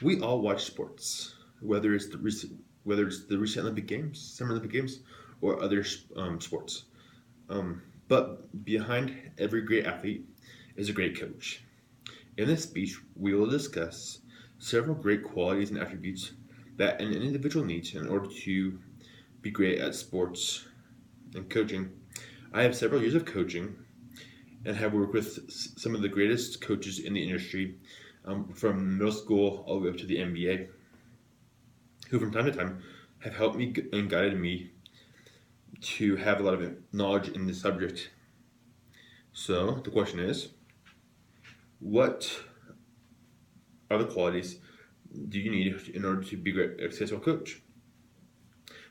We all watch sports, whether it's the recent Olympic Games, Summer Olympic Games, or other sports. But behind every great athlete is a great coach. In this speech, we will discuss several great qualities and attributes that an individual needs in order to be great at sports and coaching. I have several years of coaching and have worked with some of the greatest coaches in the industry, from middle school all the way up to the NBA, who from time to time have helped me and guided me to have a lot of knowledge in the subject. So the question is, what are the qualities do you need in order to be a successful coach?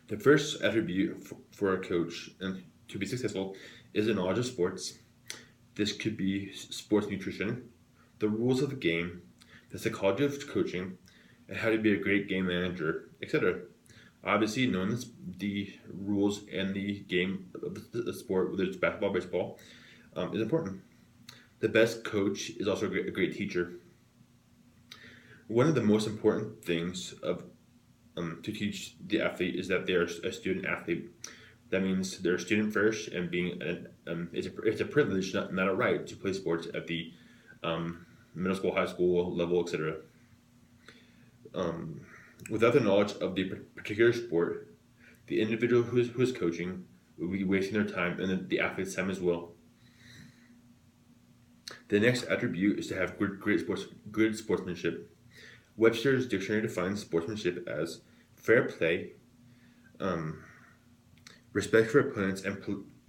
The first attribute for a coach and to be successful is a knowledge of sports. This could be sports nutrition, the rules of the game, the psychology of coaching, and how to be a great game manager, etc. Obviously, knowing the rules and the game of the sport, whether it's basketball, baseball, is important. The best coach is also a great teacher. One of the most important things to teach the athlete is that they're a student athlete. That means they're a student first, and it's a privilege, not a right, to play sports at the middle school, high school level, etc. Without the knowledge of the particular sport, the individual who is coaching will be wasting their time and the athlete's time as well. The next attribute is to have good sportsmanship. Webster's dictionary defines sportsmanship as fair play, um, respect for opponents, and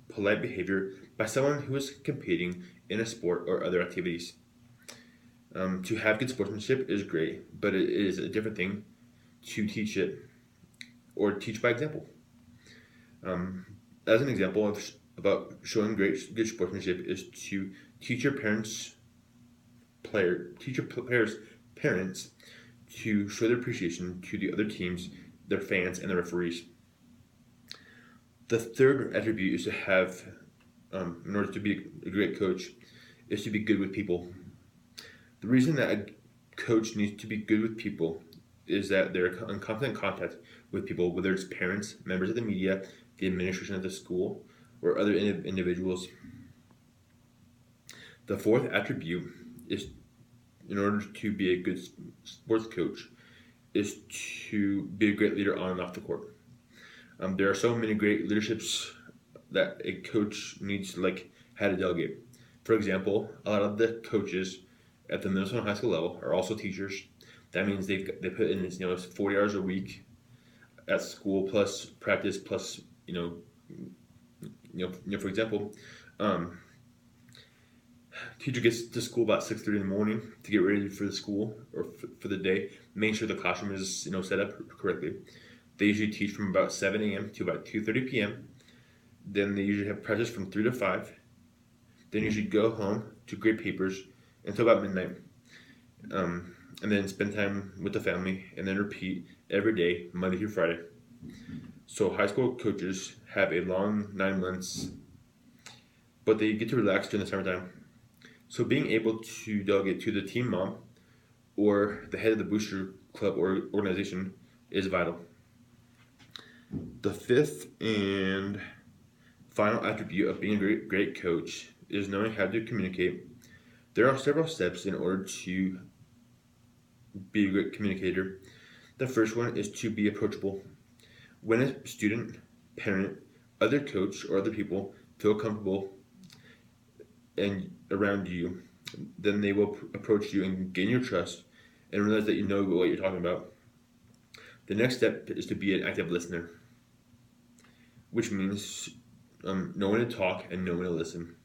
polite behavior by someone who is competing in a sport or other activities. To have good sportsmanship is great, but it is a different thing to teach it or teach by example. Um, as an example about showing good sportsmanship is to teach your parents teach your players parents to show their appreciation to the other teams, their fans, and the referees. The third attribute is to have, in order to be a great coach, is to be good with people. The reason that a coach needs to be good with people is that they're in constant contact with people, whether it's parents, members of the media, the administration of the school, or other individuals. The fourth attribute is, in order to be a good sports coach, is to be a great leader on and off the court. There are so many great leaderships that a coach needs to like how to delegate. For example, a lot of the coaches at the middle school and high school level are also teachers. That means they put in 40 hours a week at school plus practice plus for example, um, teacher gets to school about 6:30 in the morning to get ready for the school or for the day, making sure the classroom is set up correctly. They usually teach from about 7 a.m. to about 2:30 p.m. Then they usually have practice from 3 to 5. Then usually go home to grade papers until about midnight, and then spend time with the family, and then repeat every day, Monday through Friday. So high school coaches have a long 9 months, but they get to relax during the summertime. So being able to delegate to the team mom or the head of the booster club or organization is vital. The fifth and final attribute of being a great coach is knowing how to communicate. There are several steps in order to be a great communicator. The first one is to be approachable. When a student, parent, other coach, or other people feel comfortable and around you, then they will approach you and gain your trust and realize that you know what you're talking about. The next step is to be an active listener, which means know when to talk and know when to listen.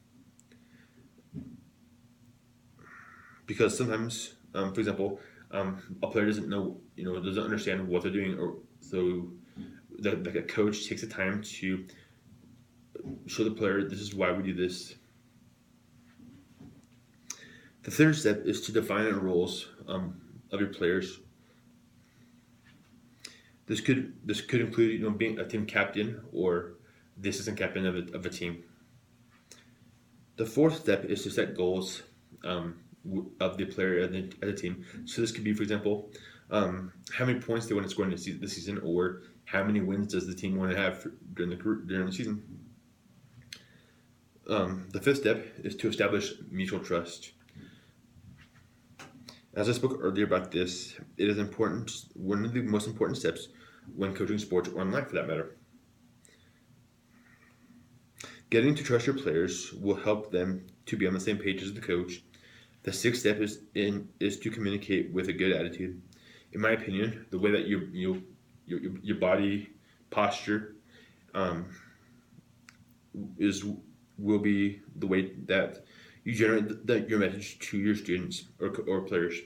Because sometimes, for example, a player doesn't know, doesn't understand what they're doing, or so like a coach takes the time to show the player this is why we do this. The third step is to define the roles of your players. This could include being a team captain or the assistant captain of a team. The fourth step is to set goals of the player and the team. So this could be, for example, how many points they want to score in the season, or how many wins does the team want to have during the season. The fifth step is to establish mutual trust. As I spoke earlier about this, it is important. One of the most important steps when coaching sports or in life, for that matter. Getting to trust your players will help them to be on the same page as the coach. The sixth step is to communicate with a good attitude. In my opinion, the way that your body posture um, is will be the way that you generate your message to your students or players.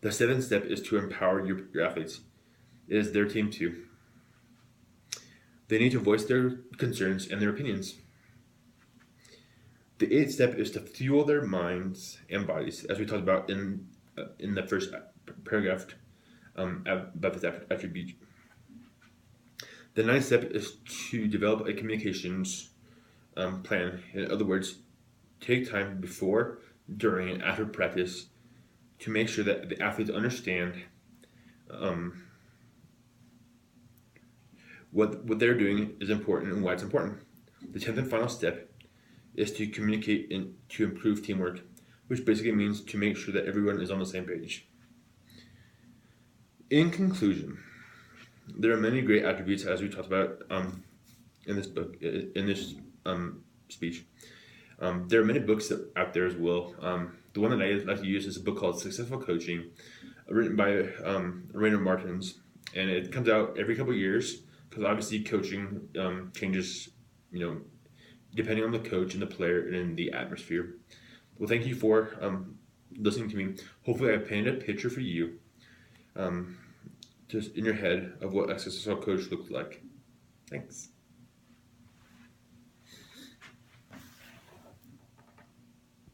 The seventh step is to empower your athletes. It is their team too. They need to voice their concerns and their opinions. The eighth step is to fuel their minds and bodies, as we talked about in the first paragraph about this attribute. The ninth step is to develop a communications plan. In other words, take time before, during, and after practice to make sure that the athletes understand um, what they're doing is important and why it's important. The 10th and final step is to communicate and to improve teamwork, which basically means to make sure that everyone is on the same page. In conclusion, there are many great attributes as we talked about in this book, in this speech. There are many books out there as well. The one that I like to use is a book called Successful Coaching, written by Rainer Martins, and it comes out every couple of years because obviously coaching changes, depending on the coach and the player and the atmosphere. Well, thank you for listening to me. Hopefully, I painted a picture for you, just in your head of what a successful coach looks like. Thanks.